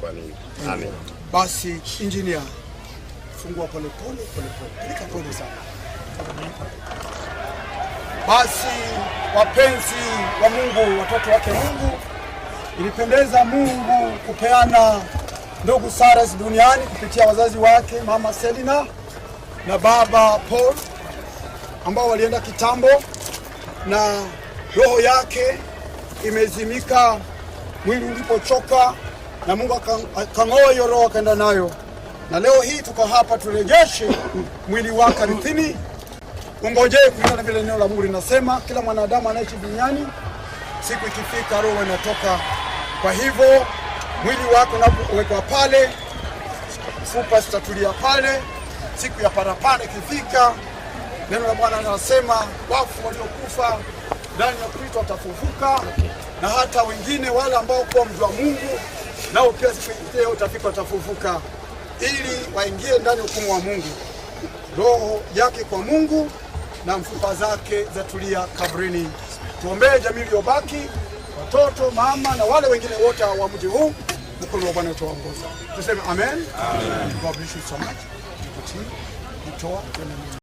Kwa nini? Amen. Basi engineer, fungua pole pole. Peleka pole sana. Basi wapenzi wa Mungu, watoto wake Mungu, ilipendeza Mungu kupeana ndugu Cyrus duniani kupitia wazazi wake Mama Selina na Baba Paul ambao walienda kitambo na roho yake imezimika, mwili ulipochoka na Mungu akang'oa hiyo roho akaenda nayo. Na leo hii tuko hapa turejeshe mwili wake ardhini. Ungojee kulingana vile neno la Mungu linasema, kila mwanadamu anaishi duniani, siku ikifika roho inatoka. Kwa hivyo mwili wako unawekwa pale, fupa zitatulia pale, siku ya parapanda ikifika, neno la Bwana linasema wafu waliokufa ndani ya Kristo watafufuka, na hata wengine wale ambao kwa mjua Mungu nao pia siku hiyo utafika watafufuka, ili waingie ndani ya hukumu wa Mungu. Roho yake kwa Mungu na mfupa zake zatulia kabrini. Tuombee jamii iliyobaki, watoto, mama na wale wengine wote wa mji huu. Mkono wa Bwana utaongoza. Tuseme amen. Amen. God bless you so much.